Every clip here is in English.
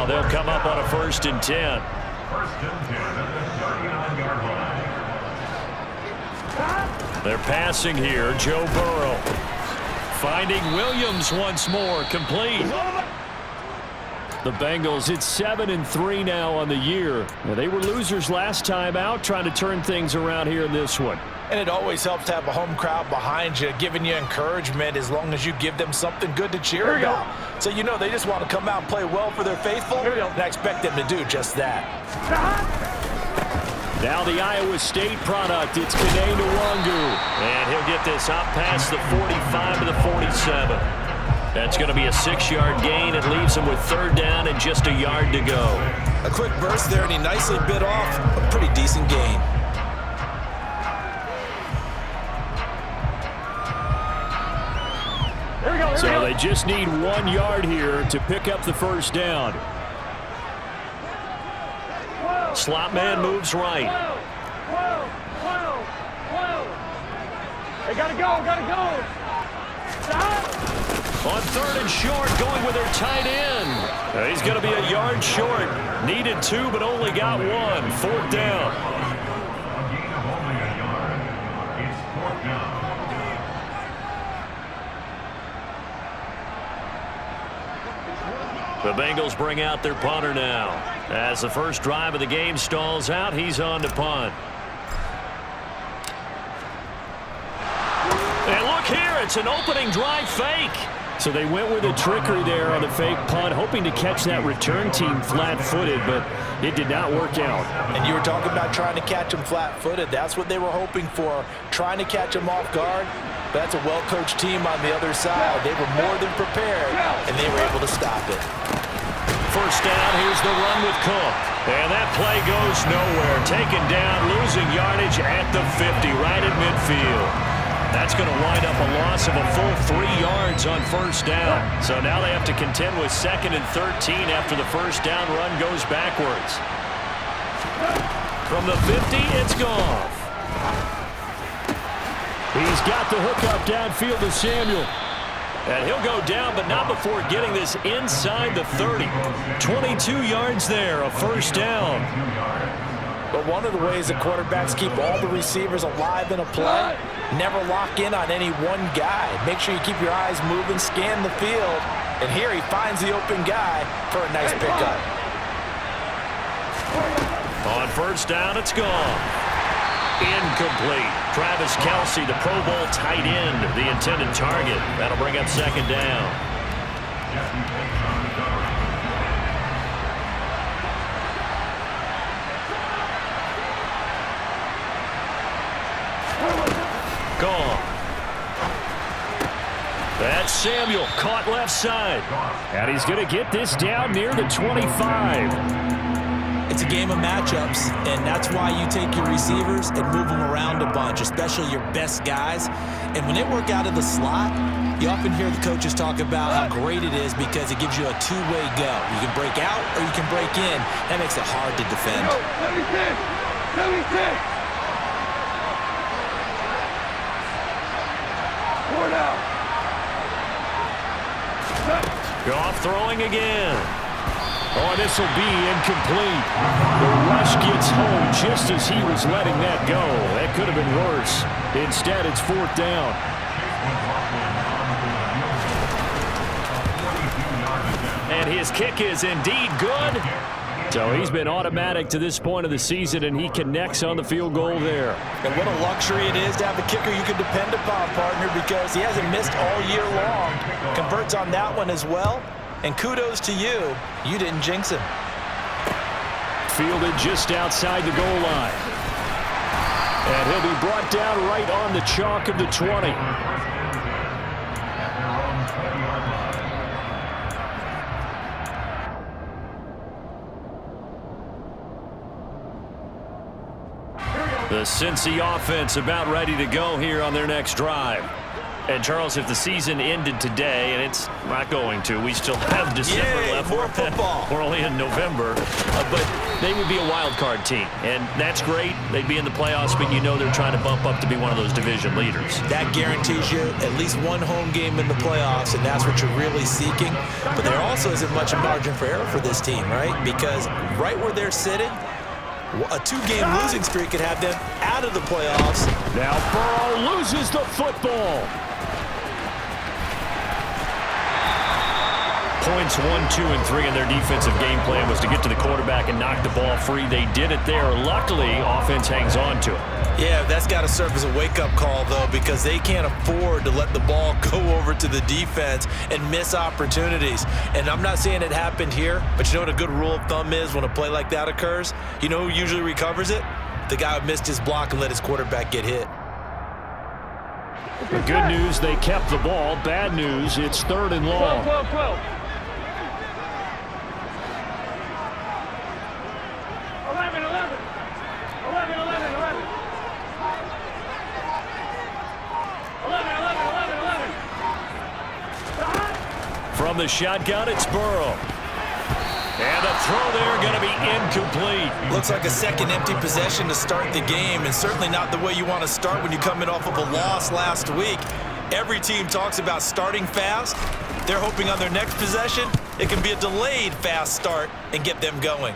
they'll come up on a 1st and 10. First and 10 at the 39-yard line. They're passing here. Joe Burrow finding Williams once more, complete. The Bengals, it's 7-3 now on the year. Well, they were losers last time out, trying to turn things around here in this one. And it always helps to have a home crowd behind you, giving you encouragement as long as you give them something good to cheer about. So you know they just want to come out and play well for their faithful, and I expect them to do just that. Now the Iowa State product, it's Kene Nwangu. And he'll get this up past the 45 to the 47. That's going to be a 6-yard gain. It leaves him with 3rd down and just a yard to go. A quick burst there, and he nicely bit off a pretty decent gain. So they just need 1 yard here to pick up the 1st down. Slot man moves right. They gotta go. On 3rd and short, going with their tight end. He's going to be a yard short. Needed 2, but only got 1. 4th down. A gain of only a yard. It's 4th down. The Bengals bring out their punter now. As the first drive of the game stalls out, he's on to punt. And look here, it's an opening drive fake. So they went with a trickery there on the fake punt, hoping to catch that return team flat-footed, but it did not work out. And you were talking about trying to catch them flat-footed. That's what they were hoping for, trying to catch them off guard. But that's a well-coached team on the other side. They were more than prepared, and they were able to stop it. 1st down, here's the run with Cook. And that play goes nowhere. Taken down, losing yardage at the 50, right at midfield. That's going to wind up a loss of a full 3 yards on 1st down. So now they have to contend with 2nd and 13 after the 1st down run goes backwards. From the 50, it's Goff. He's got the hookup downfield to Samuel. And he'll go down, but not before getting this inside the 30. 22 yards there, a 1st down. But one of the ways that quarterbacks keep all the receivers alive in a play, never lock in on any one guy. Make sure you keep your eyes moving, scan the field. And here he finds the open guy for a nice pickup. On 1st down, it's gone. Incomplete. Travis Kelce, the Pro Bowl tight end, the intended target. That'll bring up 2nd down. Gone. That's Samuel, caught left side. And he's going to get this down near the 25. It's a game of matchups, and that's why you take your receivers and move them around a bunch, especially your best guys. And when they work out of the slot, you often hear the coaches talk about how great it is because it gives you a two-way go. You can break out or you can break in. That makes it hard to defend. Let me sit. Four down. Goff throwing again. Oh, this will be incomplete. The rush gets home just as he was letting that go. That could have been worse. Instead, it's 4th down. And his kick is indeed good. So he's been automatic to this point of the season, and he connects on the field goal there. And what a luxury it is to have a kicker you can depend upon, partner, because he hasn't missed all year long. Converts on that one as well. And kudos to you. You didn't jinx him. Fielded just outside the goal line. And he'll be brought down right on the chalk of the 20. The Cincy offense about ready to go here on their next drive. And, Charles, if the season ended today, and it's not going to, we still have December left. More football. We're only in November. But they would be a wild card team, and that's great. They'd be in the playoffs, but you know they're trying to bump up to be one of those division leaders. That guarantees you at least one home game in the playoffs, and that's what you're really seeking. But there also isn't much margin for error for this team, right? Because right where they're sitting, a 2-game losing streak could have them out of the playoffs. Now Burrow loses the football. Points 1, 2, and 3 in their defensive game plan was to get to the quarterback and knock the ball free. They did it there. Luckily, offense hangs on to it. Yeah, that's got to serve as a wake-up call, though, because they can't afford to let the ball go over to the defense and miss opportunities. And I'm not saying it happened here, but you know what a good rule of thumb is when a play like that occurs? You know who usually recovers it? The guy who missed his block and let his quarterback get hit. The good news, they kept the ball. Bad news, it's 3rd and long. 12. 11. From the shotgun, it's Burrow. And the throw there going to be incomplete. Looks like a second empty possession to start the game, and certainly not the way you want to start when you're coming off of a loss last week. Every team talks about starting fast. They're hoping on their next possession, it can be a delayed fast start and get them going.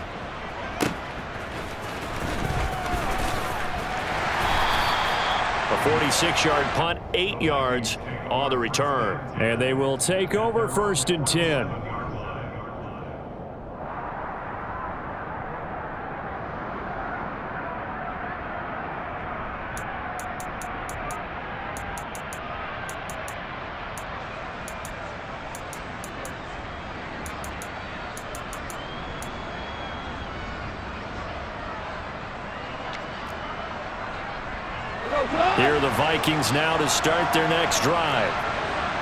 A 46-yard punt, 8 yards on the return. And they will take over 1st and 10. Here are the Vikings now to start their next drive.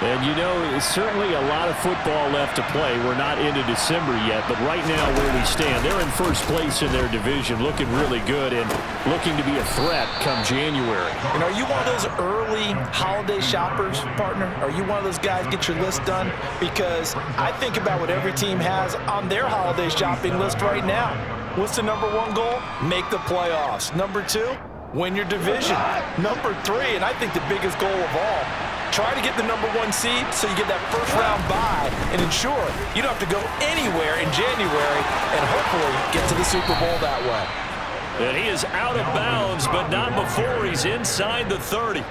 And, you know, it's certainly a lot of football left to play. We're not into December yet, but right now where we stand, they're in first place in their division, looking really good and looking to be a threat come January. And are you one of those early holiday shoppers, partner? Are you one of those guys get your list done? Because I think about what every team has on their holiday shopping list right now. What's the number 1 goal? Make the playoffs. Number 2? Win your division. Number 3, and I think the biggest goal of all, try to get the number 1 seed so you get that first round bye and ensure you don't have to go anywhere in January and hopefully get to the Super Bowl that way. And he is out of bounds, but not before he's inside the 30.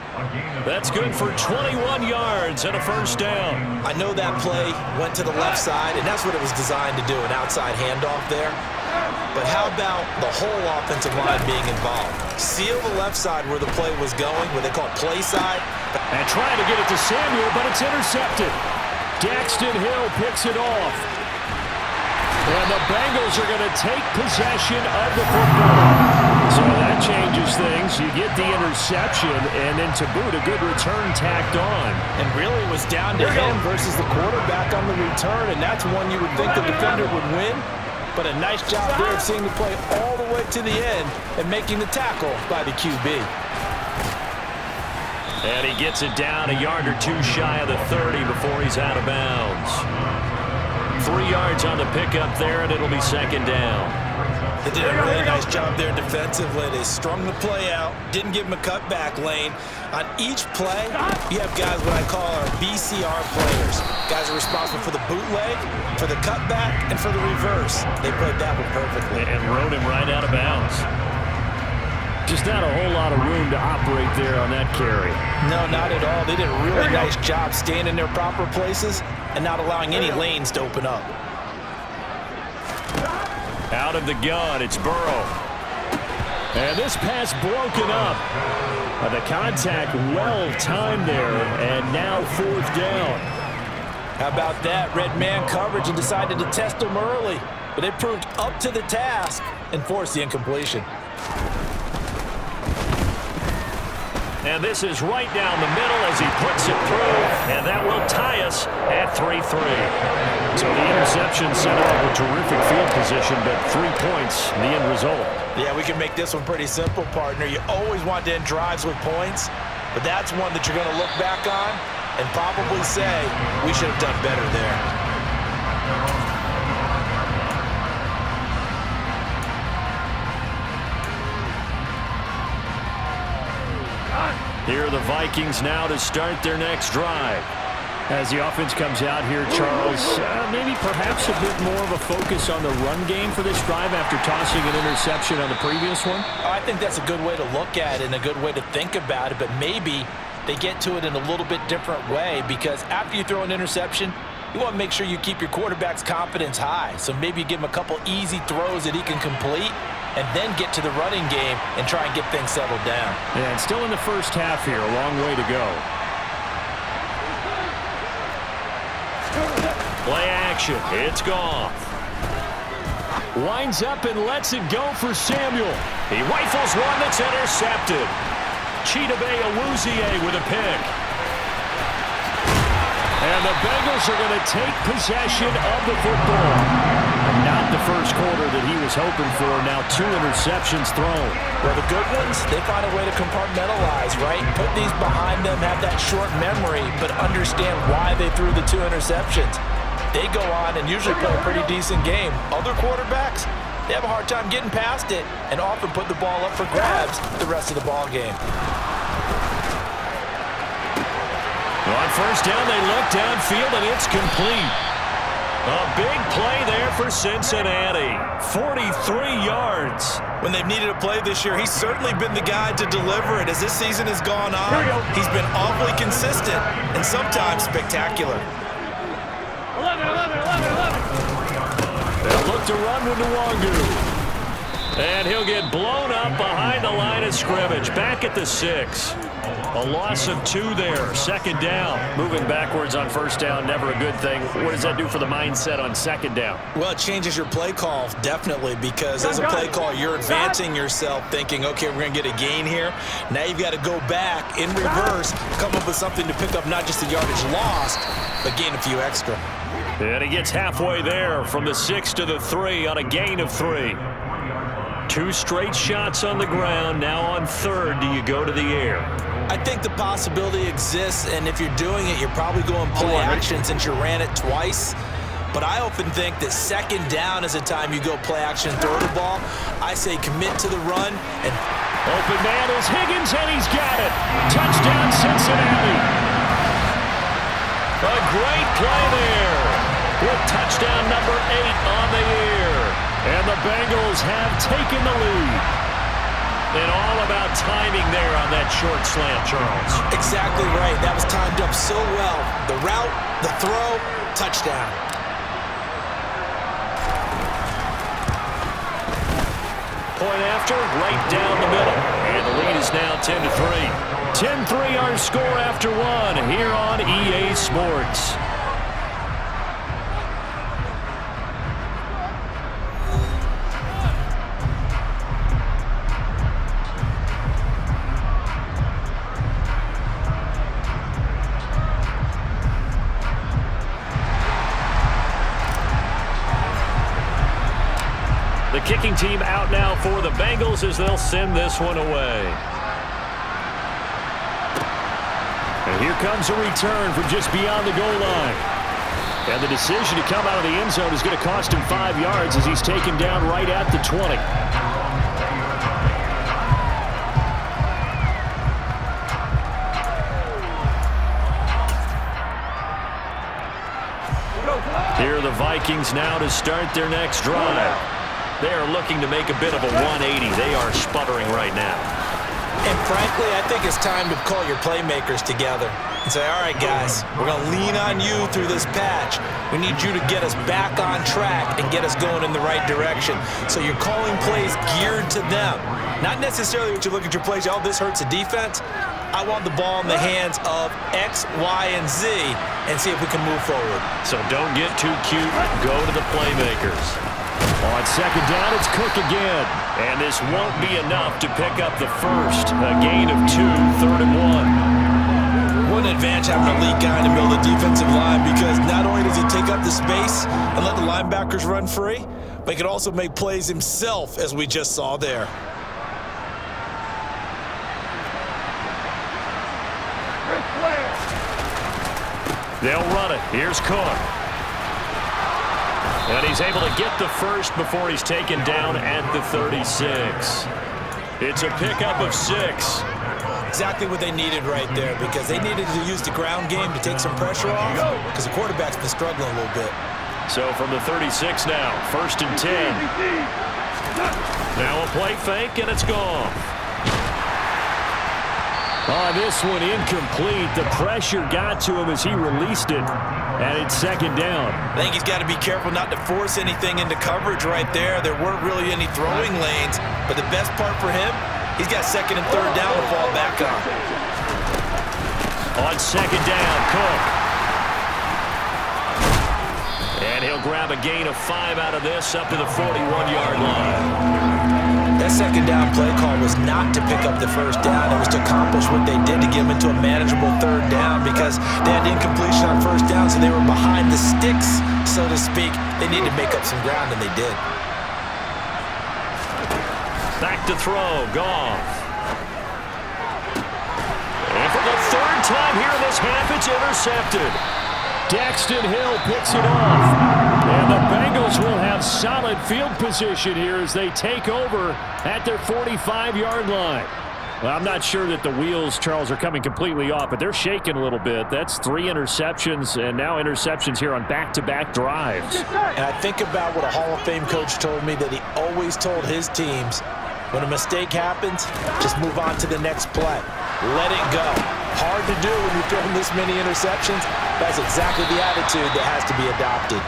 That's good for 21 yards and a first down. I know that play went to the left side, and that's what it was designed to do, an outside handoff there. But how about the whole offensive line being involved? Seal the left side where the play was going, what they call play side. And trying to get it to Samuel, but it's intercepted. Daxton Hill picks it off. And the Bengals are going to take possession of the football. So that changes things. You get the interception, and then to boot, a good return tacked on. And really it was down to him versus the quarterback on the return, and that's one you would think the defender would win. But a nice job there of seeing the play all the way to the end and making the tackle by the QB. And he gets it down a yard or 2 shy of the 30 before he's out of bounds. 3 yards on the pickup there, and it'll be 2nd down. They did a really nice job there defensively. They strung the play out, didn't give him a cutback lane. On each play, you have guys what I call our BCR players. Guys are responsible for the bootleg, for the cutback, and for the reverse. They played that one perfectly. And rode him right out of bounds. Just not a whole lot of room to operate there on that carry. No, not at all. They did a really nice job staying in their proper places and not allowing any lanes to open up. Out of the gun, it's Burrow. And this pass broken up. The contact well timed there, and now 4th down. How about that? Red man coverage and decided to test them early. But they proved up to the task and forced the incompletion. And this is right down the middle as he puts it through, and that will tie us at 3-3. So the interception set up a terrific field position, but 3 points, the end result. Yeah, we can make this one pretty simple, partner. You always want to end drives with points. but that's one that you're going to look back on and probably say, we should have done better there. Here are the Vikings now to start their next drive. As the offense comes out here, Charles, maybe perhaps a bit more of a focus on the run game for this drive after tossing an interception on the previous one? I think that's a good way to look at it and a good way to think about it, but maybe they get to it in a little bit different way, because after you throw an interception, you want to make sure you keep your quarterback's confidence high. So maybe you give him a couple easy throws that he can complete and then get to the running game and try and get things settled down. Yeah, and still in the first half here, a long way to go. Play action. It's Goff. Winds up and lets it go for Samuel. He rifles one that's intercepted. Chidobe Awuzie with a pick. And the Bengals are going to take possession of the football. Not the first quarter that he was hoping for. Now 2 interceptions thrown. Well, the good ones, they find a way to compartmentalize, right? Put these behind them, have that short memory, but understand why they threw the 2 interceptions. They go on and usually play a pretty decent game. Other quarterbacks, they have a hard time getting past it and often put the ball up for grabs the rest of the ball game. On first down, they look downfield, and it's complete. A big play there for Cincinnati. 43 yards. When they've needed a play this year, he's certainly been the guy to deliver it. As this season has gone on, he's been awfully consistent and sometimes spectacular. 11. They'll look to run with Nwangu. And he'll get blown up behind the line of scrimmage. Back at the 6. A loss of 2 there. Second down. Moving backwards on first down, never a good thing. What does that do for the mindset on second down? Well, it changes your play call, definitely, because as a play call, you're advancing yourself thinking, okay, we're going to get a gain here. Now you've got to go back in reverse, come up with something to pick up not just the yardage lost, but gain a few extra. And he gets halfway there from the 6 to the 3 on a gain of 3. 2 straight shots on the ground. Now on third, do you go to the air? I think the possibility exists, and if you're doing it, you're probably going play action since you ran it twice. But I often think that second down is a time you go play action, throw the ball. I say commit to the run. And open man is Higgins, and he's got it. Touchdown, Cincinnati. A great play there with touchdown number 8 on the year. And the Bengals have taken the lead. And all about timing there on that short slant, Charles. Exactly right. That was timed up so well. The route, the throw, touchdown. Point after, right down the middle. And the lead is now 10-3. 10-3 our score after 1 here on EA Sports. The kicking team out now for the Bengals as they'll send this one away. And here comes a return from just beyond the goal line. And the decision to come out of the end zone is going to cost him 5 yards as he's taken down right at the 20. Here are the Vikings now to start their next drive. They are looking to make a bit of a 180. They are sputtering right now. And frankly, I think it's time to call your playmakers together and say, all right, guys, we're going to lean on you through this patch. We need you to get us back on track and get us going in the right direction. So you're calling plays geared to them. Not necessarily what you look at your plays, oh, this hurts the defense. I want the ball in the hands of X, Y, and Z and see if we can move forward. So don't get too cute. Go to the playmakers. On second down, it's Cook again. And this won't be enough to pick up the first. A gain of 2, 3rd and 1. What an advantage having a lead guy in the middle of the defensive line, because not only does he take up the space and let the linebackers run free, but he can also make plays himself, as we just saw there. They'll run it. Here's Cook. And he's able to get the first before he's taken down at the 36. It's a pickup of 6. Exactly what they needed right there, because they needed to use the ground game to take some pressure off, because the quarterback's been struggling a little bit. So from the 36 now, 1st and 10. Now a play fake, and it's gone. Oh, this one incomplete. The pressure got to him as he released it, and it's 2nd down. I think he's got to be careful not to force anything into coverage right there. There weren't really any throwing lanes, but the best part for him, he's got 2nd and 3rd down to fall back on. On 2nd down, Cook. And he'll grab a gain of 5 out of this up to the 41-yard line. That 2nd down play call was not to pick up the 1st down. It was to accomplish what they did to get them into a manageable 3rd down, because they had incompletion on 1st down, so they were behind the sticks, so to speak. They needed to make up some ground, and they did. Back to throw, Goff. And for the 3rd time here in this half, it's intercepted. Daxton Hill picks it off. And the Bengals will have solid field position here as they take over at their 45-yard line. Well, I'm not sure that the wheels, Charles, are coming completely off, but they're shaking a little bit. That's 3 interceptions, and now interceptions here on back-to-back drives. And I think about what a Hall of Fame coach told me, that he always told his teams, when a mistake happens, just move on to the next play. Let it go. Hard to do when you're throwing this many interceptions. That's exactly the attitude that has to be adopted.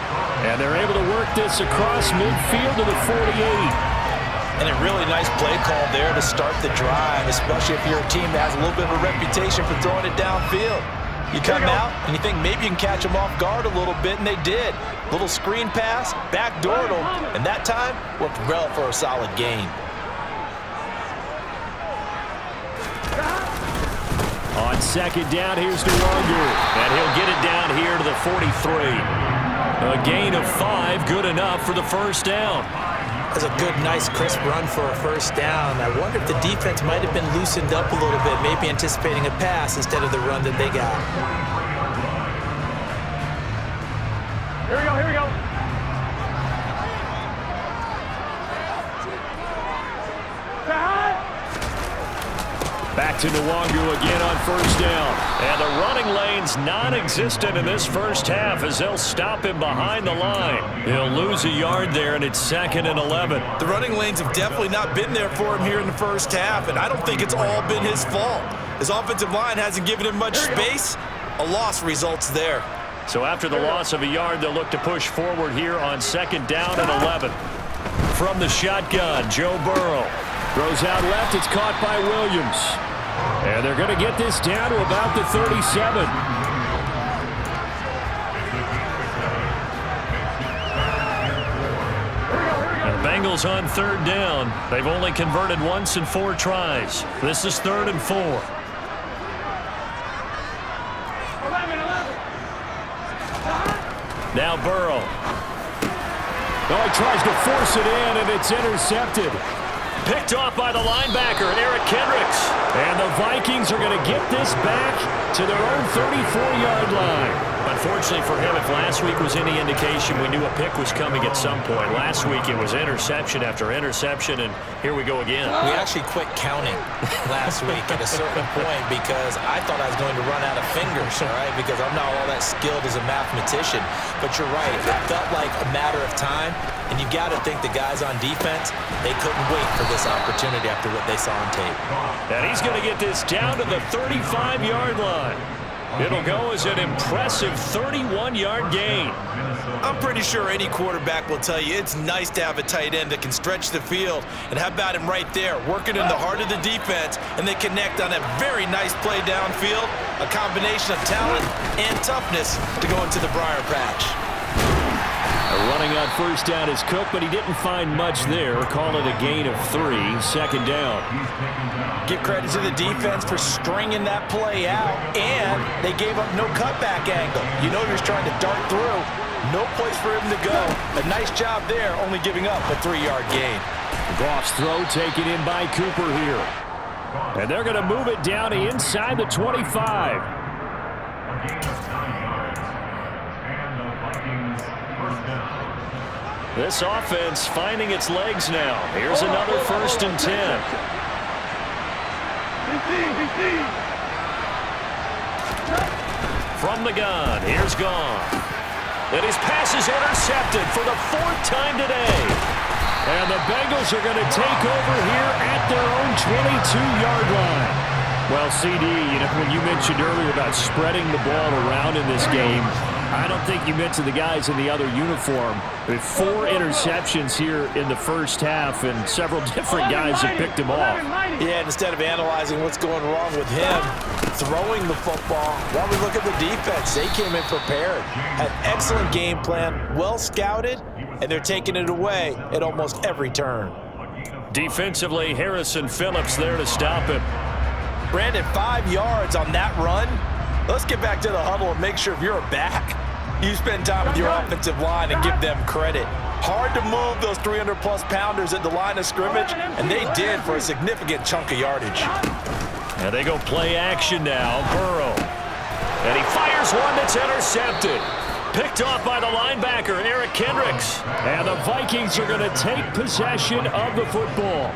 And they're able to work this across midfield to the 48. And a really nice play call there to start the drive, especially if you're a team that has a little bit of a reputation for throwing it downfield. You come out and you think maybe you can catch them off guard a little bit, and they did. Little screen pass, backdoored them, and that time worked well for a solid gain. On 2nd down, here's DeWanger. And he'll get it down here to the 43. A gain of 5, good enough for the 1st down. That's a good, nice, crisp run for a 1st down. I wonder if the defense might have been loosened up a little bit, maybe anticipating a pass instead of the run that they got. Here we go, here we go. Back to Nwangu again on 1st down. And the running lane's non-existent in this 1st half as they'll stop him behind the line. He'll lose a yard there, and it's 2nd and 11. The running lanes have definitely not been there for him here in the 1st half, and I don't think it's all been his fault. His offensive line hasn't given him much space. A loss results there. So after the loss of a yard, they'll look to push forward here on 2nd down and 11. From the shotgun, Joe Burrow. Throws out left. It's caught by Williams. And they're going to get this down to about the 37. And the Bengals on 3rd down. They've only converted once in 4 tries. This is 3rd and 4. 11. Now Burrow. Oh, he tries to force it in, and it's intercepted. Picked off by the linebacker, Eric Kendricks. And the Vikings are going to get this back to their own 34-yard line. Unfortunately for him, if last week was any indication, we knew a pick was coming at some point. Last week it was interception after interception, and here we go again. We actually quit counting last week at a certain point because I thought I was going to run out of fingers, all right, because I'm not all that skilled as a mathematician. But you're right. It felt like a matter of time, and you got to think the guys on defense, they couldn't wait for this opportunity after what they saw on tape. And he's going to get this down to the 35-yard line. It'll go as an impressive 31-yard gain. I'm pretty sure any quarterback will tell you it's nice to have a tight end that can stretch the field. And how about him right there, working in the heart of the defense, and they connect on a very nice play downfield, a combination of talent and toughness to go into the briar patch. Running on 1st down is Cook, but he didn't find much there. Call it a gain of 3, 2nd down. Give credit to the defense for stringing that play out, and they gave up no cutback angle. You know you're trying to dart through. No place for him to go. A nice job there, only giving up a 3-yard gain. Goff's throw taken in by Cooper here. And they're going to move it down to inside the 25. This offense finding its legs now. Here's another 1st and 10. From the gun, here's Gone. And his pass is intercepted for the 4th time today. And the Bengals are going to take over here at their own 22-yard line. Well, CD, when you mentioned earlier about spreading the ball around in this game, I don't think you mentioned the guys in the other uniform. But 4 interceptions here in the first half, and several different guys have picked him off. Yeah, and instead of analyzing what's going wrong with him, throwing the football, while we look at the defense, they came in prepared, had excellent game plan, well scouted, and they're taking it away at almost every turn. Defensively, Harrison Phillips there to stop him. Brandon, 5 yards on that run. Let's get back to the huddle and make sure if you're a back, you spend time with your offensive line and give them credit. Hard to move those 300-plus pounders at the line of scrimmage, and they did for a significant chunk of yardage. And they go play action now. Burrow. And he fires one that's intercepted. Picked off by the linebacker, Eric Kendricks. And the Vikings are going to take possession of the football.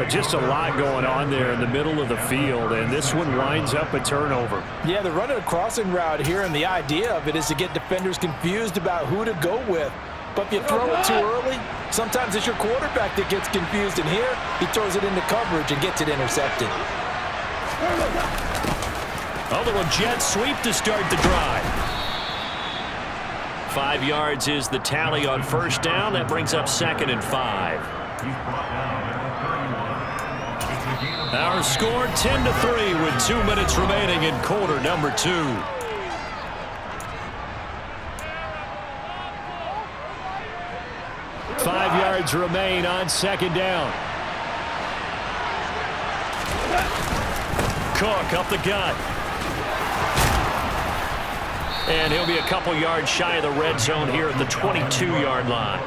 Just a lot going on there in the middle of the field, and this one winds up a turnover. Yeah, they're running a crossing route here, and the idea of it is to get defenders confused about who to go with. But if you throw it too early, sometimes it's your quarterback that gets confused, and here he throws it into coverage and gets it intercepted. A little jet sweep to start the drive. 5 yards is the tally on 1st down. That brings up 2nd and 5. Our score 10-3 with 2 minutes remaining in quarter number 2. Five yards remain on 2nd down. Cook up the gut. And he'll be a couple yards shy of the red zone here at the 22-yard line.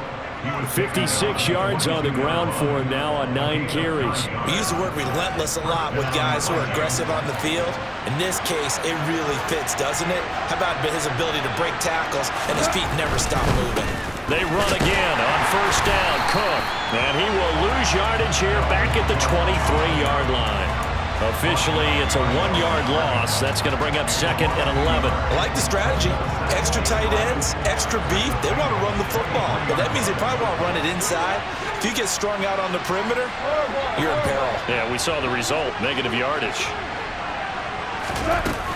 56 yards on the ground for him now on 9 carries. We use the word relentless a lot with guys who are aggressive on the field. In this case, it really fits, doesn't it? How about his ability to break tackles and his feet never stop moving? They run again on 1st down. Cook. And he will lose yardage here back at the 23-yard line. Officially, it's a 1-yard loss. That's going to bring up 2nd and 11. I like the strategy. Extra tight ends, extra beef. They want to run the football, but that means they probably want to run it inside. If you get strung out on the perimeter, you're in peril. Yeah, we saw the result, negative yardage.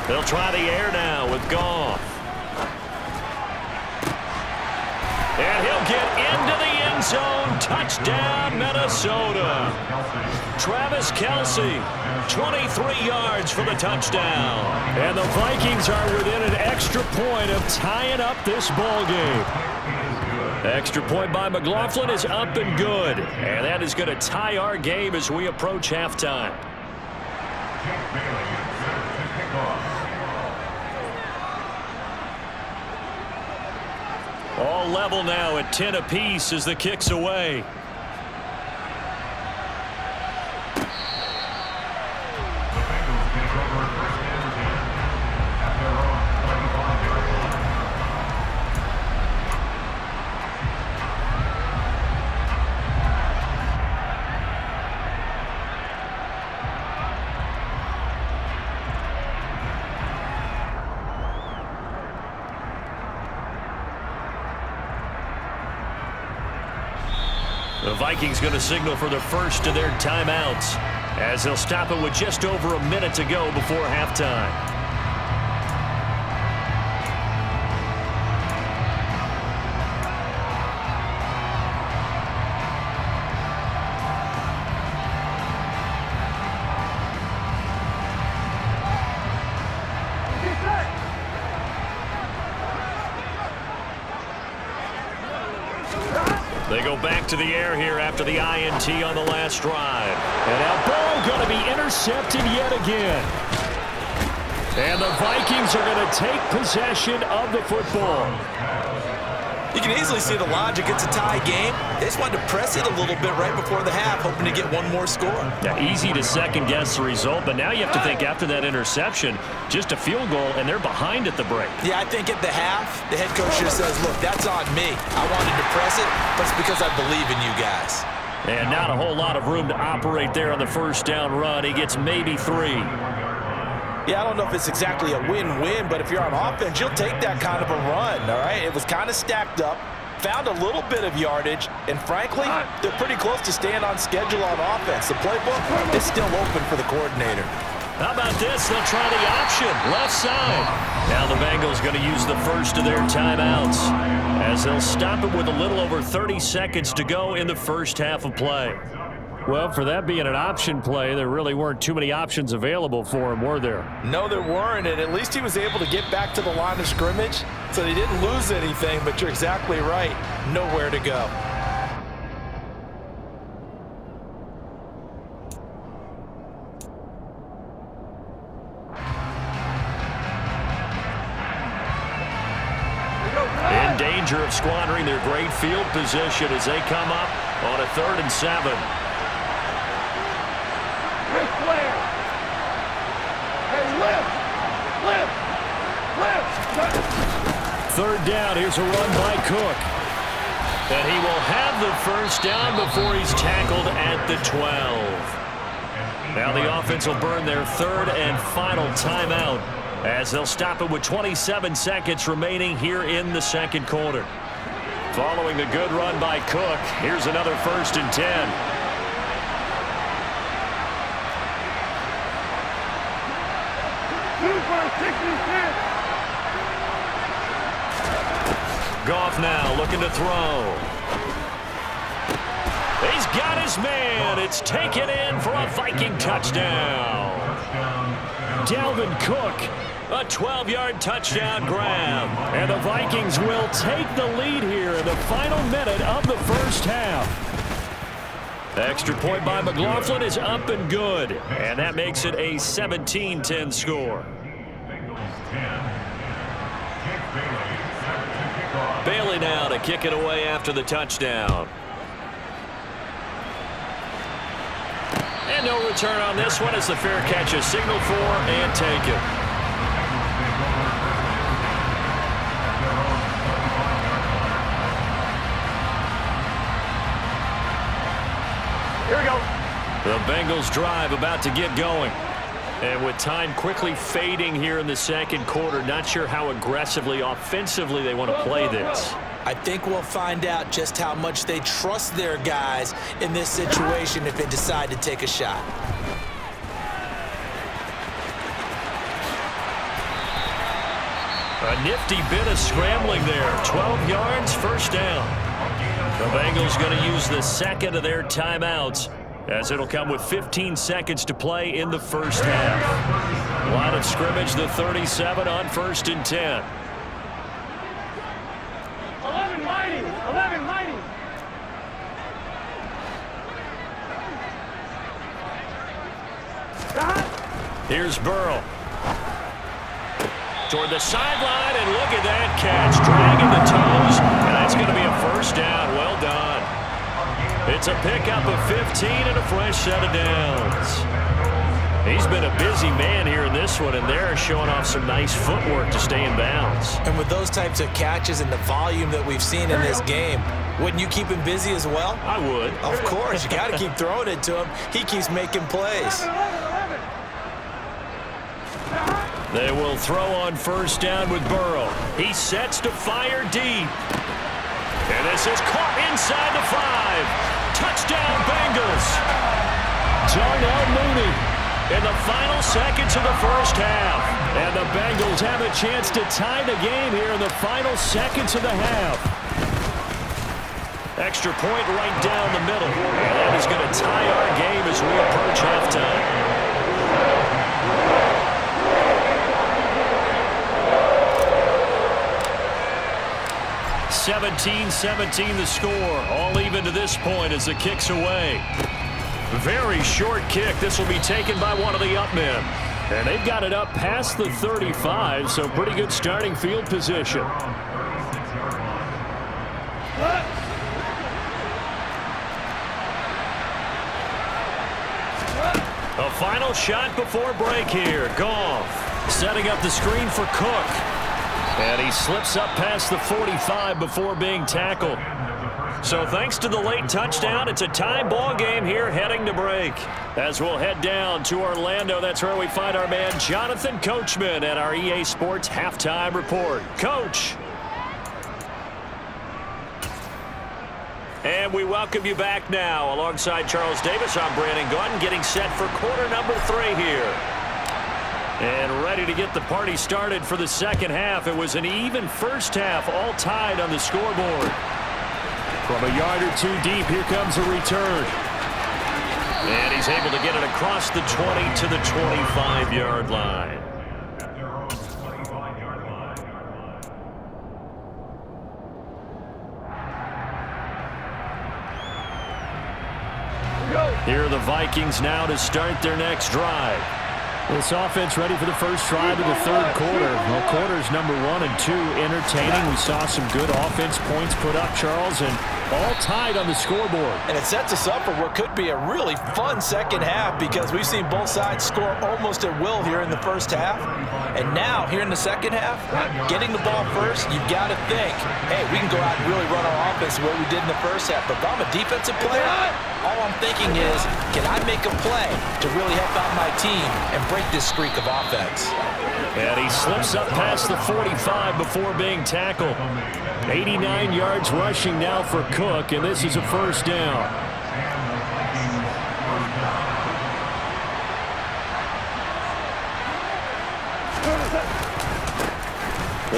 They'll try the air now with Goff. And he'll get into the end zone. Touchdown, Minnesota. Travis Kelce, 23 yards for the touchdown. And the Vikings are within an extra point of tying up this ball game. Extra point by McLaughlin is up and good. And that is going to tie our game as we approach halftime. All level now at 10 apiece as the kick's away. The Vikings going to signal for the first of their timeouts as they'll stop it with just over a minute to go before halftime. They go back to the air here after the INT on the last drive. And now ball going to be intercepted yet again. And the Vikings are going to take possession of the football. You can easily see the logic. It's a tie game. They just wanted to press it a little bit right before the half, hoping to get one more score. Yeah, easy to second-guess the result, but now you have to think after that interception, just a field goal, and they're behind at the break. Yeah, I think at the half, the head coach just says, look, that's on me. I wanted to press it, but it's because I believe in you guys. And not a whole lot of room to operate there on the first down run. He gets maybe 3. Yeah, I don't know if it's exactly a win-win, but if you're on offense, you'll take that kind of a run, all right? It was kind of stacked up, found a little bit of yardage, and frankly, they're pretty close to staying on schedule on offense. The playbook is still open for the coordinator. How about this? They'll try the option, left side. Now the Bengals going to use the first of their timeouts as they'll stop it with a little over 30 seconds to go in the first half of play. Well, for that being an option play, there really weren't too many options available for him, were there? No, there weren't, and at least he was able to get back to the line of scrimmage, so he didn't lose anything, but you're exactly right. Nowhere to go. In danger of squandering their great field position as they come up on a 3rd and 7. Third down, here's a run by Cook. And he will have the first down before he's tackled at the 12. Now the offense will burn their 3rd and final timeout as they'll stop it with 27 seconds remaining here in the second quarter. Following the good run by Cook, here's another 1st and 10. Goff now looking to throw. He's got his man. It's taken in for a Viking touchdown. Dalvin Cook, a 12-yard touchdown grab. And the Vikings will take the lead here in the final minute of the first half. Extra point by McLaughlin is up and good. And that makes it a 17-10 score. Bailey now to kick it away after the touchdown. And no return on this one as the fair catch is signaled for and taken. Here we go. The Bengals drive about to get going. And with time quickly fading here in the second quarter, not sure how aggressively, offensively they want to play this. I think we'll find out just how much they trust their guys in this situation if they decide to take a shot. A nifty bit of scrambling there. 12 yards, first down. The Bengals going to use the second of their timeouts, as it'll come with 15 seconds to play in the first half. Line of scrimmage, the 37 on 1st and 10. 11 mighty. 11 mighty. Here's Burrow. Toward the sideline, and look at that catch. Dragging the toes, and that's going to be a first down. Well done. It's a pickup of 15 and a fresh set of downs. He's been a busy man here in this one, and they're showing off some nice footwork to stay in bounds. And with those types of catches and the volume that we've seen in this game, wouldn't you keep him busy as well? I would. Of course. You got to keep throwing it to him. He keeps making plays. They will throw on first down with Burrow. He sets to fire deep. And this is caught inside the 5. Touchdown, Bengals. Darnell Mooney In the final seconds of the first half. And the Bengals have a chance to tie the game here in the final seconds of the half. Extra point right down the middle. And that is going to tie our game as we approach halftime. 17-17 the score. All even to this point as the kick's away. Very short kick. This will be taken by one of the up men. And they've got it up past the 35, so pretty good starting field position. A final shot before break here. Goff setting up the screen for Cook. And he slips up past the 45 before being tackled. So thanks to the late touchdown, it's a tie ball game here heading to break. As we'll head down to Orlando, that's where we find our man Jonathan Coachman at our EA Sports Halftime Report. Coach. And we welcome you back now. Alongside Charles Davis, I'm Brandon Gordon, getting set for quarter number 3 here. And ready to get the party started for the second half. It was an even first half, all tied on the scoreboard. From a yard or two deep, here comes a return. And he's able to get it across the 20 to the 25-yard line. Here are the Vikings now to start their next drive. This offense ready for the first drive of the third quarter. Well, quarters number 1 and 2 entertaining. We saw some good offense points put up, Charles, and all tied on the scoreboard. And it sets us up for what could be a really fun second half because we've seen both sides score almost at will here in the first half. And now, here in the second half, getting the ball first, you've got to think, hey, we can go out and really run our offense the way we did in the first half. But if I'm a defensive player, all I'm thinking is, can I make a play to really help out my team and break this streak of offense? And he slips up past the 45 before being tackled. 89 yards rushing now for Cook, and this is a first down.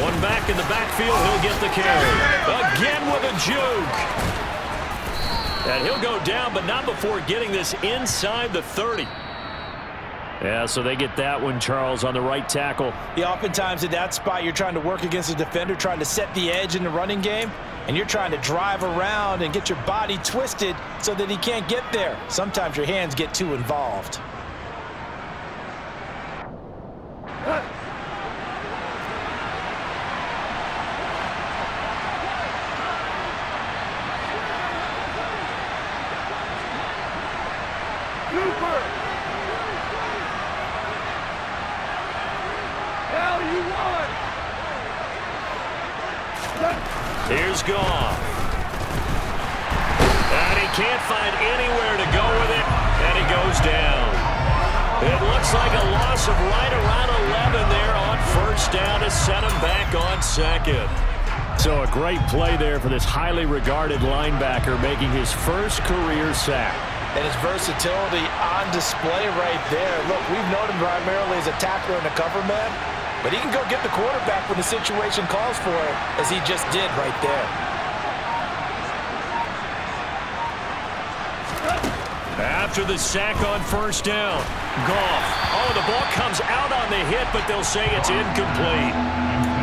One back in the backfield, he'll get the carry. Again with a juke. And he'll go down, but not before getting this inside the 30. Yeah, so they get that one, Charles, on the right tackle. Yeah, oftentimes in that spot, you're trying to work against a defender, trying to set the edge in the running game, and you're trying to drive around and get your body twisted so that he can't get there. Sometimes your hands get too involved. Here's Goff. And he can't find anywhere to go with it, and he goes down. It looks like a loss of right around 11 there on first down to set him back on second. So a great play there for this highly regarded linebacker making his first career sack. And his versatility on display right there. Look, we've known him primarily as a tackler and a cover man, but he can go get the quarterback when the situation calls for it, as he just did right there. After the sack on first down, Goff. Oh, the ball comes out on the hit, but they'll say it's incomplete.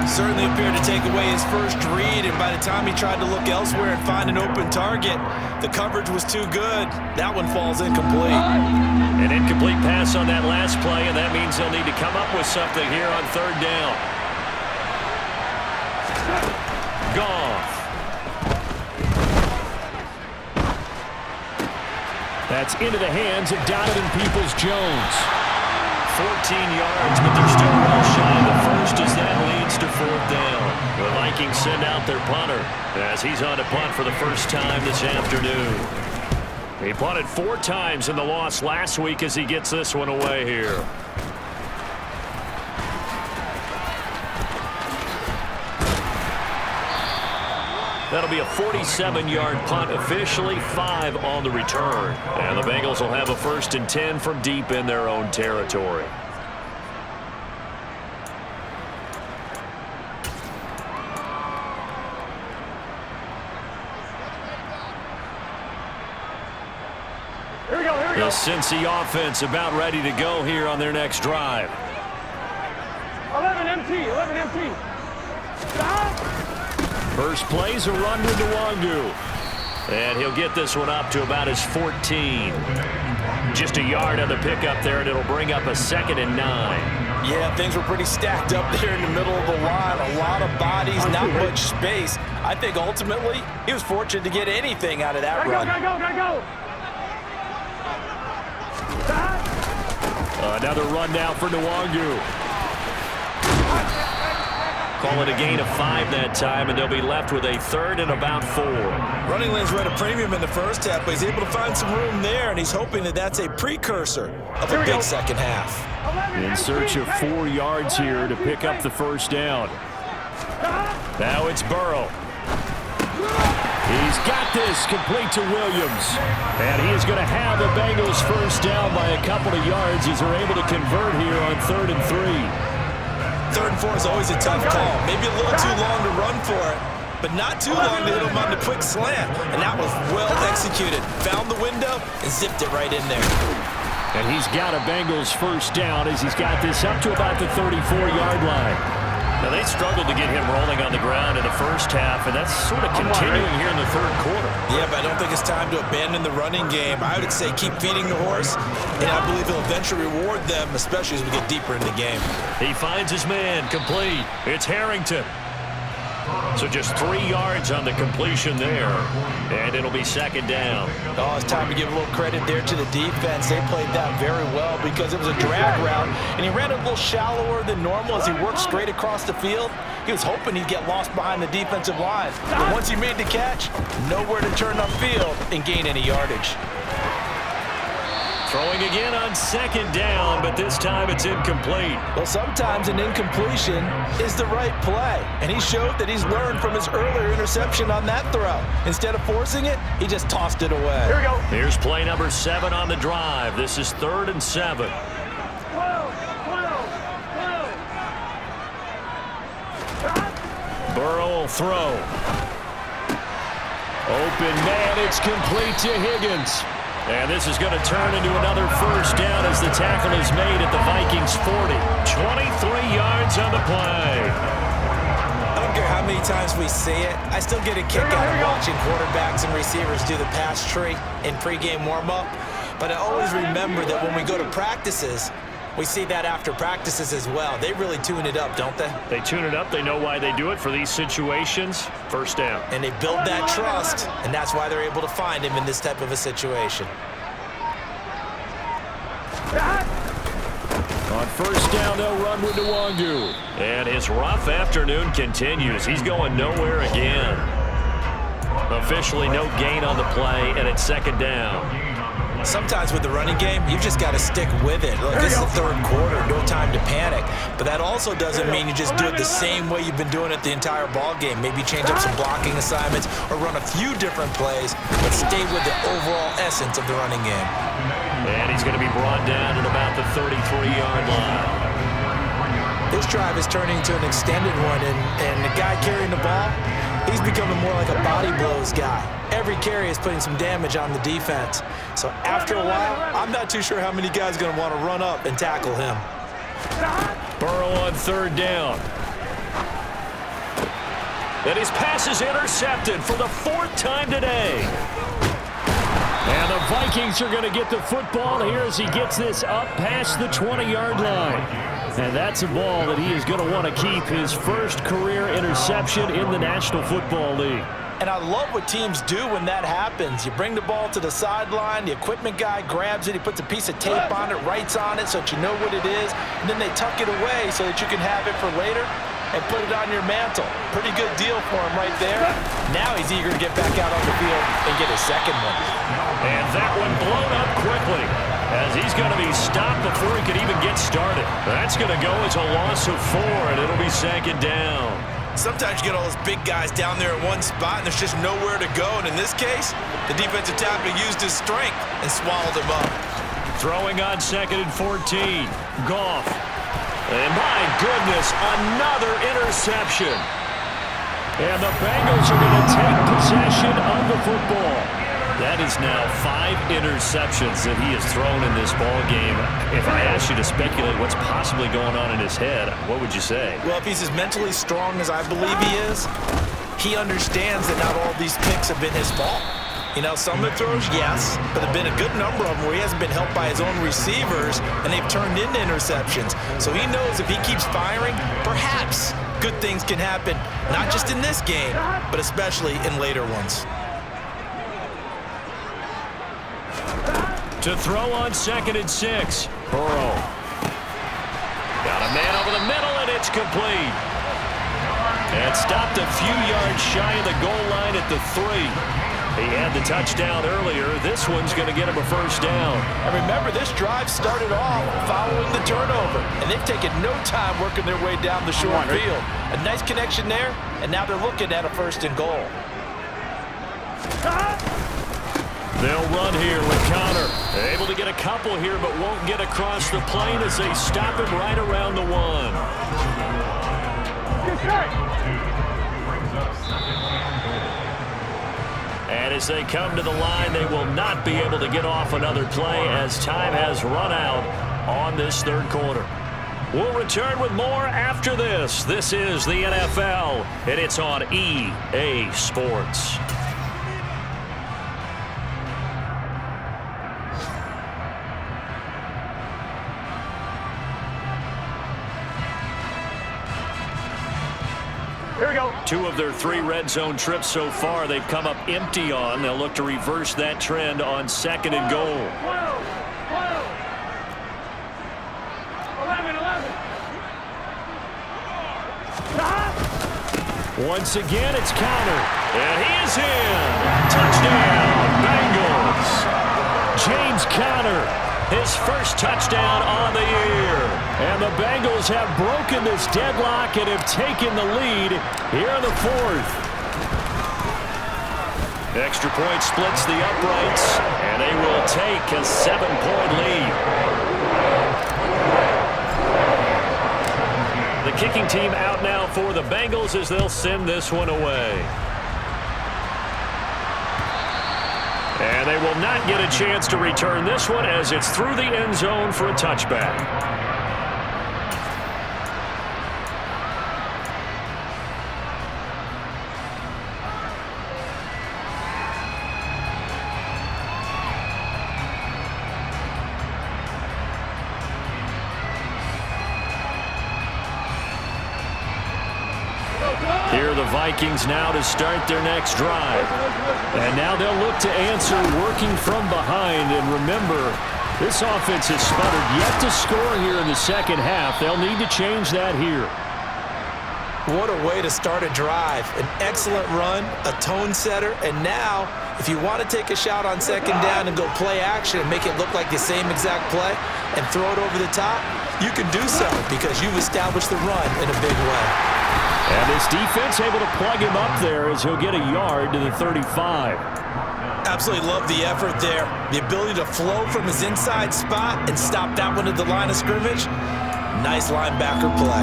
Certainly appeared to take away his first read, and by the time he tried to look elsewhere and find an open target, the coverage was too good. That one falls incomplete. An incomplete pass on that last play, and that means they'll need to come up with something here on third down. Goff. That's into the hands of Donovan Peoples-Jones. 14 yards, but they're still well shy of the first as that leads to fourth down. The Vikings send out their punter as he's on to punt for the first time this afternoon. He punted 4 times in the loss last week as he gets this one away here. That'll be a 47-yard punt, officially 5 on the return. And the Bengals will have a 1st and 10 from deep in their own territory. Here we go, here we The go. Cincy offense about ready to go here on their next drive. 11 empty. Stop. First play's a run to Nwangu. And he'll get this one up to about his 14. Just a yard on the pickup there, and it'll bring up a 2nd and 9. Yeah, things were pretty stacked up there in the middle of the line. A lot of bodies, not much space. I think ultimately he was fortunate to get anything out of that run. Gotta go. Stop. Another run now for Nwangu. Call it a gain of 5 that time, and they'll be left with a 3rd and about 4. Running lanes were at a premium in the first half, but he's able to find some room there, and he's hoping that that's a precursor of a big second half. In search of 4 yards here to pick up the first down. Now it's Burrow. He's got this complete to Williams. And he is going to have the Bengals first down by a couple of yards as they're able to convert here on 3rd and 3. 3rd and 4 is always a tough call. Maybe a little too long to run for it, but not too long to hit him on the quick slant. And that was well executed. Found the window and zipped it right in there. And he's got a Bengals first down as he's got this up to about the 34-yard line. Now, they struggled to get him rolling on the ground in the first half, and that's sort of continuing here in the 3rd quarter. Yeah, but I don't think it's time to abandon the running game. I would say keep feeding the horse, and I believe he'll eventually reward them, especially as we get deeper in the game. He finds his man, complete. It's Harrington. So just 3 yards on the completion there, and it'll be 2nd down. Oh, it's time to give a little credit there to the defense. They played that very well because it was a drag route, and he ran a little shallower than normal as he worked straight across the field. He was hoping he'd get lost behind the defensive line. But once he made the catch, nowhere to turn upfield and gain any yardage. Throwing again on 2nd down, but this time it's incomplete. Well, sometimes an incompletion is the right play, and he showed that he's learned from his earlier interception on that throw. Instead of forcing it, he just tossed it away. Here we go. Here's play number 7 on the drive. This is 3rd and 7. 12. Burrow will throw. Open man, it's complete to Higgins. And this is going to turn into another first down as the tackle is made at the Vikings 40. 23 yards on the play. I don't care how many times we see it. I still get a kick out of watching quarterbacks and receivers do the pass tree in pregame warm-up. But I always remember that when we go to practices, we see that after practices as well. They really tune it up, don't they? They tune it up. They know why they do it for these situations. First down. And they build that trust, and that's why they're able to find him in this type of a situation. On first down, they'll run with Nwangu. And his rough afternoon continues. He's going nowhere again. Officially no gain on the play, and it's 2nd down. Sometimes with the running game, you've just got to stick with it. Look, this is the 3rd quarter, no time to panic. But that also doesn't mean you just do it the same way you've been doing it the entire ball game. Maybe change up some blocking assignments or run a few different plays, but stay with the overall essence of the running game. And he's going to be brought down at about the 33-yard line. This drive is turning to an extended one, and the guy carrying the ball, he's becoming more like a body blows guy. Every carry is putting some damage on the defense. So after a while, I'm not too sure how many guys are going to want to run up and tackle him. Burrow on 3rd down. And his pass is intercepted for the 4th time today. And the Vikings are going to get the football here as he gets this up past the 20-yard line. And that's a ball that he is going to want to keep, his first career interception in the National Football League. And I love what teams do when that happens. You bring the ball to the sideline, the equipment guy grabs it, he puts a piece of tape on it, writes on it so that you know what it is, and then they tuck it away so that you can have it for later and put it on your mantle. Pretty good deal for him right there. Now he's eager to get back out on the field and get his 2nd one. And that one blown up quickly as he's going to be stopped before he could even get started. That's going to go as a loss of 4, and it'll be 2nd down. Sometimes you get all those big guys down there in one spot, and there's just nowhere to go. And in this case, the defensive tackle used his strength and swallowed him up. Throwing on 2nd and 14. Goff. And my goodness, another interception. And the Bengals are going to take possession of the football. That is now 5 interceptions that he has thrown in this ball game. If I asked you to speculate what's possibly going on in his head, what would you say? Well, if he's as mentally strong as I believe he is, he understands that not all these picks have been his fault. You know, some of the throws, yes, but there have been a good number of them where he hasn't been helped by his own receivers, and they've turned into interceptions. So he knows if he keeps firing, perhaps good things can happen, not just in this game, but especially in later ones. To throw on 2nd and 6. Burrow. Got a man over the middle, and it's complete. And stopped a few yards shy of the goal line at the 3. He had the touchdown earlier. This one's going to get him a first down. And remember, this drive started off following the turnover, and they've taken no time working their way down the short field. A nice connection there, and now they're looking at a 1st and goal. They'll run here with Connor. Able to get a couple here, but won't get across the plane as they stop him right around the 1. And as they come to the line, they will not be able to get off another play as time has run out on this 3rd quarter. We'll return with more after this. This is the NFL, and it's on EA Sports. Here we go. 2 of their 3 red zone trips so far they've come up empty on. They'll look to reverse that trend on 2nd and goal. 12, 11. Once again, it's Connor. And he is in. Touchdown, Bengals. James Conner, his first touchdown on the year. And the Bengals have broken this deadlock and have taken the lead here in the 4th. Extra point splits the uprights, and they will take a 7-point lead. The kicking team out now for the Bengals as they'll send this one away. And they will not get a chance to return this one as it's through the end zone for a touchback. Here are the Vikings now to start their next drive. And now they'll look to answer working from behind. And remember, this offense has sputtered yet to score here in the 2nd half. They'll need to change that here. What a way to start a drive. An excellent run, a tone setter, and now, if you want to take a shot on 2nd down and go play action and make it look like the same exact play and throw it over the top, you can do so because you've established the run in a big way. And this defense able to plug him up there as he'll get a yard to the 35. Absolutely love the effort there. The ability to flow from his inside spot and stop that one at the line of scrimmage. Nice linebacker play.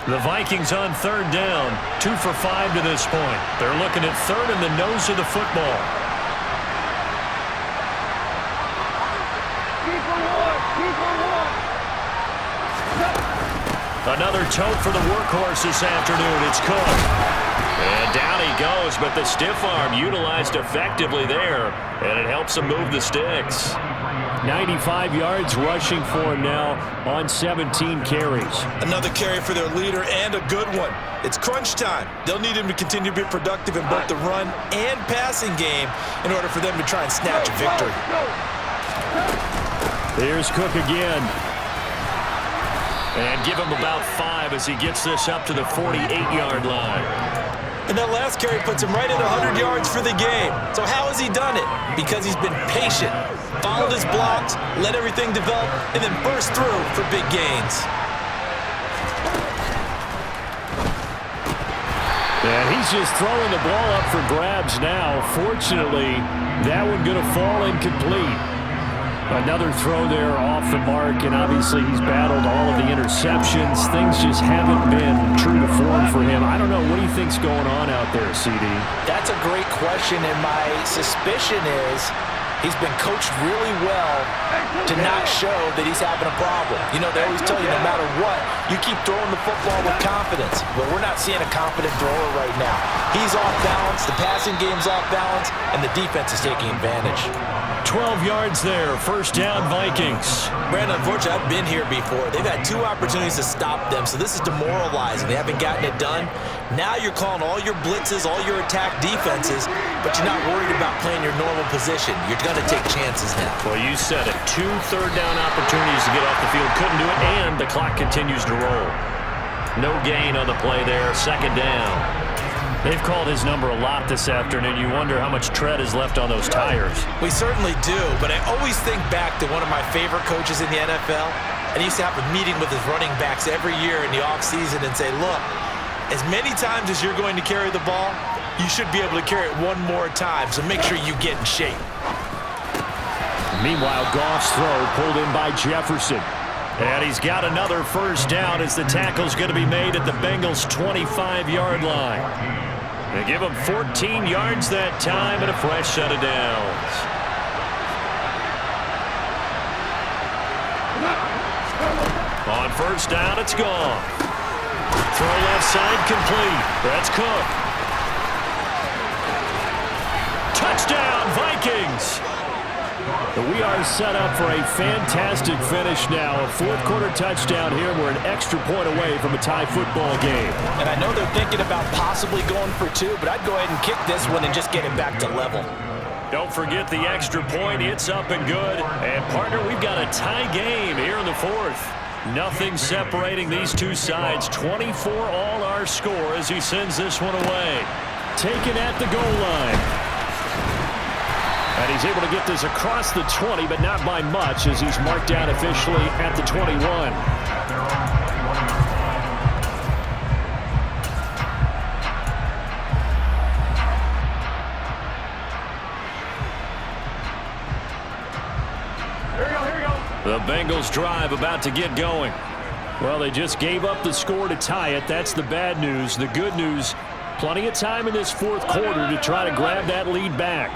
The Vikings on 3rd down, 2 for 5 to this point. They're looking at 3rd in the nose of the football. Another tote for the workhorse this afternoon. It's Cook. And down he goes, but the stiff arm utilized effectively there, and it helps him move the sticks. 95 yards rushing for him now on 17 carries. Another carry for their leader and a good one. It's crunch time. They'll need him to continue to be productive in both the run and passing game in order for them to try and snatch a victory. Here's Cook again. And give him about 5 as he gets this up to the 48-yard line. And that last carry puts him right at 100 yards for the game. So how has he done it? Because he's been patient, followed his blocks, let everything develop, and then burst through for big gains. And he's just throwing the ball up for grabs now. Fortunately, that one going to fall incomplete. Another throw there off the mark, and obviously he's battled all of the interceptions. Things just haven't been true to form for him. I don't know. What do you think's going on out there, CD? That's a great question, and my suspicion is he's been coached really well to not show that he's having a problem. You know, they always tell you no matter what, you keep throwing the football with confidence. Well, we're not seeing a confident thrower right now. He's off balance, the passing game's off balance, and the defense is taking advantage. 12 yards there. First down, Vikings. Brandon, unfortunately, I've been here before. They've had 2 opportunities to stop them, so this is demoralizing. They haven't gotten it done. Now you're calling all your blitzes, all your attack defenses, but you're not worried about playing your normal position. You're going to take chances now. Well, you said it. 2 third-down opportunities to get off the field. Couldn't do it, and the clock continues to roll. No gain on the play there. Second down. They've called his number a lot this afternoon. You wonder how much tread is left on those tires. We certainly do, but I always think back to one of my favorite coaches in the NFL, and he used to have a meeting with his running backs every year in the offseason and say, look, as many times as you're going to carry the ball, you should be able to carry it one more time, so make sure you get in shape. Meanwhile, Goff's throw pulled in by Jefferson. And he's got another first down as the tackle's going to be made at the Bengals' 25-yard line. They give him 14 yards that time and a fresh set of downs. On first down, it's gone. Throw left side complete. That's Cook. Touchdown, Vikings! We are set up for a fantastic finish now. A fourth-quarter touchdown here. We're an extra point away from a tie football game. And I know they're thinking about possibly going for 2, but I'd go ahead and kick this one and just get it back to level. Don't forget the extra point. It's up and good. And, partner, we've got a tie game here in the fourth. Nothing separating these two sides. 24 all our score as he sends this one away. Taken at the goal line. And he's able to get this across the 20, but not by much as he's marked down officially at the 21. Here we go. The Bengals drive about to get going. Well, they just gave up the score to tie it. That's the bad news. The good news, plenty of time in this fourth quarter to try to grab that lead back.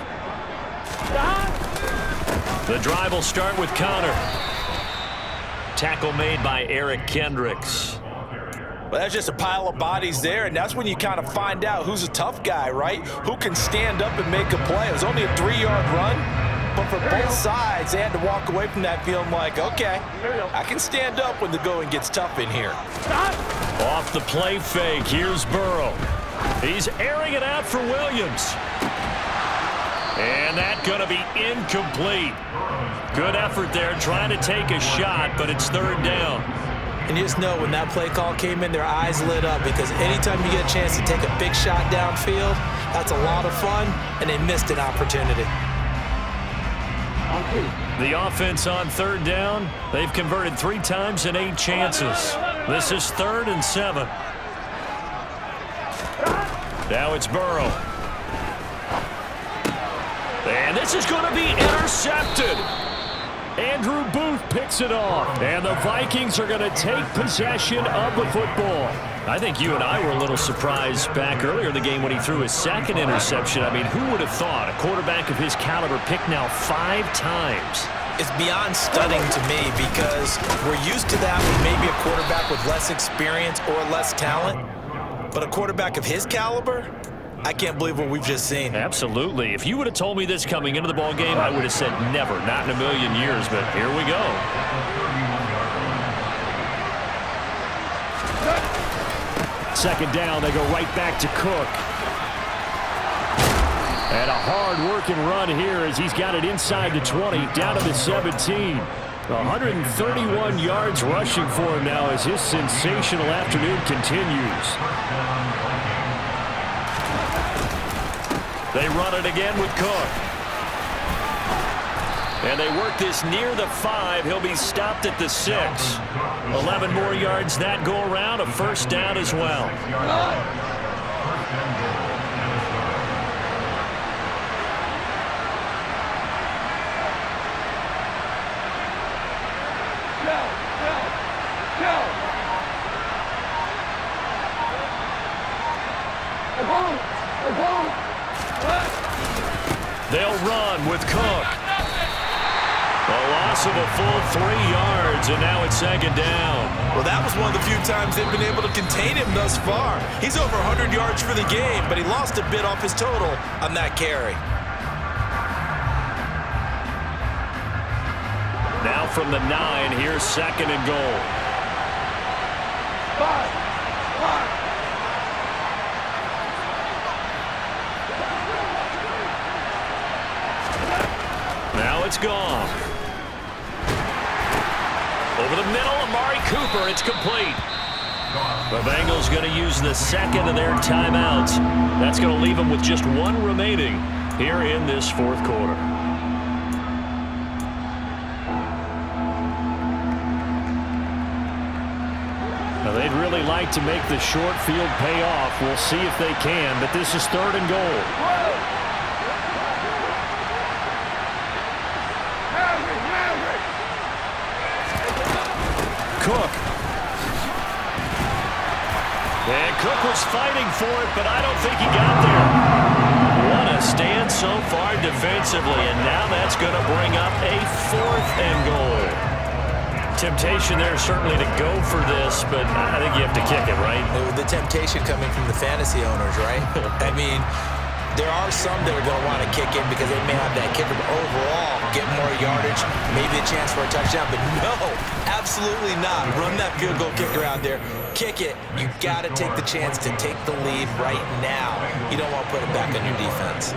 The drive will start with Connor. Tackle made by Eric Kendricks. Well, that's just a pile of bodies there, and that's when you kind of find out who's a tough guy, right? Who can stand up and make a play. It was only a 3-yard run, but for both sides, they had to walk away from that feeling like, okay, I can stand up when the going gets tough in here. Off the play fake, here's Burrow. He's airing it out for Williams. And that's going to be incomplete. Good effort there trying to take a shot, but it's third down. And you just know when that play call came in, their eyes lit up because anytime you get a chance to take a big shot downfield, that's a lot of fun, and they missed an opportunity. The offense on third down, they've converted 3 times in 8 chances. This is 3rd and 7. Now it's Burrow. And this is going to be intercepted. Andrew Booth picks it off. And the Vikings are going to take possession of the football. I think you and I were a little surprised back earlier in the game when he threw his 2nd interception. I mean, who would have thought a quarterback of his caliber picked now 5 times? It's beyond stunning to me because we're used to that with maybe a quarterback with less experience or less talent. But a quarterback of his caliber, I can't believe what we've just seen. Absolutely. If you would have told me this coming into the ball game, I would have said never, not in a million years, but here we go. Second down, they go right back to Cook. And a hard-working run here as he's got it inside the 20, down to the 17. 131 yards rushing for him now as his sensational afternoon continues. They run it again with Cook. And they work this near the 5. He'll be stopped at the 6. 11 more yards that go around. A first down as well. They'll run with Cook. A loss of a full 3 yards, and now it's second down. Well, that was one of the few times they've been able to contain him thus far. He's over 100 yards for the game, but he lost a bit off his total on that carry. Now from the 9, here's 2nd and goal. Now it's gone. Over the middle, Amari Cooper. It's complete. The Bengals going to use the 2nd of their timeouts. That's going to leave them with just 1 remaining here in this 4th quarter. Now, they'd really like to make the short field pay off. We'll see if they can, but this is 3rd and goal. Cook. And Cook was fighting for it, but I don't think he got there. What a stand so far defensively, and now that's going to bring up a 4th and goal. Temptation there certainly to go for this, but I think you have to kick it, right? The temptation coming from the fantasy owners, right? I mean, there are some that are going to want to kick in because they may have that kicker, but overall, get more yardage, maybe a chance for a touchdown. But no, absolutely not. Run that field goal kicker out there. Kick it. You got to take the chance to take the lead right now. You don't want to put it back on your defense.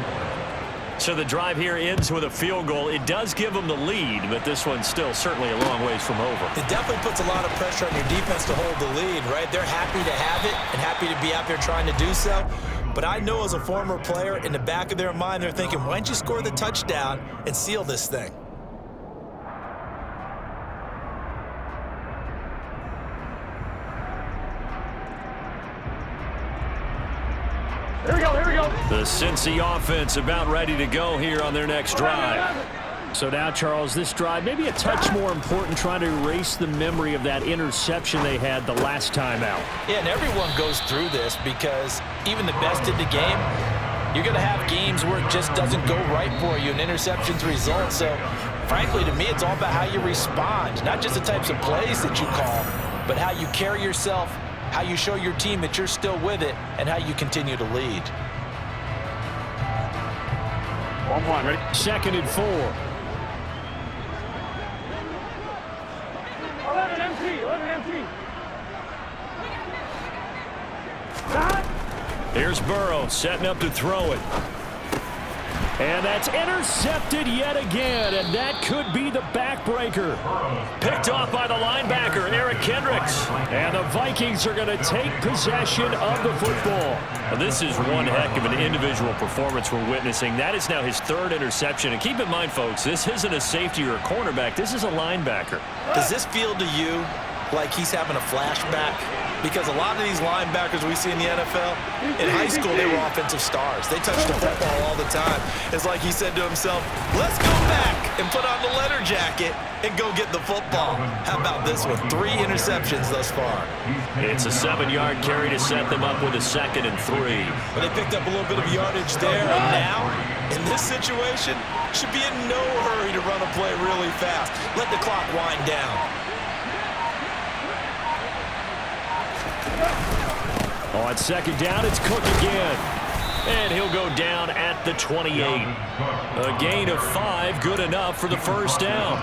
So the drive here ends with a field goal. It does give them the lead, but this one's still certainly a long ways from over. It definitely puts a lot of pressure on your defense to hold the lead, right? They're happy to have it and happy to be out there trying to do so. But I know as a former player, in the back of their mind, they're thinking, why don't you score the touchdown and seal this thing? Here we go, here we go. The Cincy offense about ready to go here on their next drive. So now, Charles, this drive maybe a touch more important, trying to erase the memory of that interception they had the last time out. Yeah, and everyone goes through this because even the best in the game, you're going to have games where it just doesn't go right for you, and interceptions result. So, frankly, to me, it's all about how you respond, not just the types of plays that you call, but how you carry yourself, how you show your team that you're still with it, and how you continue to lead. 1-1, ready? 2nd and 4. 11 MT, 11 MT. Here's Burrow setting up to throw it. And that's intercepted yet again, and that could be the backbreaker. Picked off by the linebacker, Eric Kendricks. And the Vikings are going to take possession of the football. Well, this is one heck of an individual performance we're witnessing. That is now his 3rd interception. And keep in mind, folks, this isn't a safety or a cornerback. This is a linebacker. Does this feel to you like he's having a flashback? Because a lot of these linebackers we see in the NFL, in high school, they were offensive stars. They touched the football all the time. It's like he said to himself, let's go back and put on the letter jacket and go get the football. How about this one? 3 interceptions thus far. It's a 7-yard carry to set them up with a 2nd and 3. But they picked up a little bit of yardage there, and now, in this situation, should be in no hurry to run a play really fast. Let the clock wind down. On 2nd down, it's Cook again. And he'll go down at the 28. A gain of 5, good enough for the 1st down.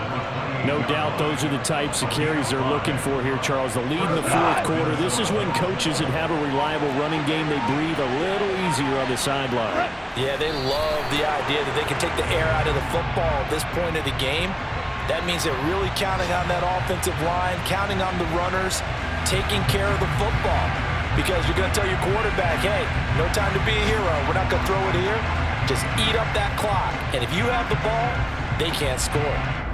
No doubt those are the types of carries they're looking for here, Charles. The lead in the 4th quarter. This is when coaches that have a reliable running game, they breathe a little easier on the sideline. Yeah, they love the idea that they can take the air out of the football at this point of the game. That means they're really counting on that offensive line, counting on the runners, taking care of the football. Because you're going to tell your quarterback, hey, no time to be a hero. We're not going to throw it here. Just eat up that clock. And if you have the ball, they can't score.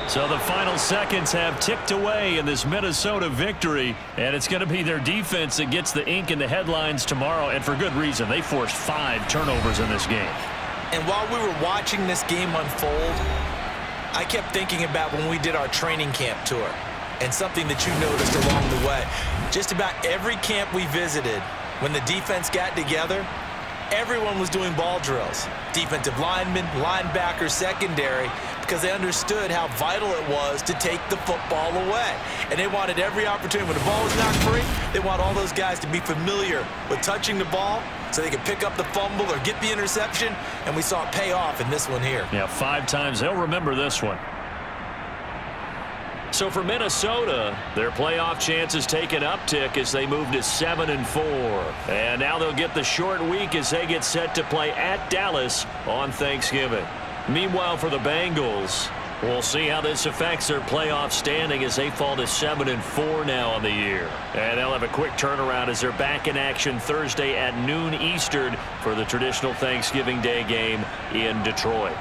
So the final seconds have ticked away in this Minnesota victory, and it's going to be their defense that gets the ink in the headlines tomorrow, and for good reason. They forced 5 turnovers in this game. And while we were watching this game unfold, I kept thinking about when we did our training camp tour and something that you noticed along the way. Just about every camp we visited, when the defense got together, everyone was doing ball drills. Defensive linemen, linebackers, secondary. because they understood how vital it was to take the football away. And they wanted every opportunity. When the ball was knocked free, they want all those guys to be familiar with touching the ball so they could pick up the fumble or get the interception, and we saw it pay off in this one here. Yeah, 5 times. They'll remember this one. So for Minnesota, their playoff chances take an uptick as they move to 7-4. And now they'll get the short week as they get set to play at Dallas on Thanksgiving. Meanwhile, for the Bengals, we'll see how this affects their playoff standing as they fall to 7-4 now on the year. And they'll have a quick turnaround as they're back in action Thursday at noon Eastern for the traditional Thanksgiving Day game in Detroit.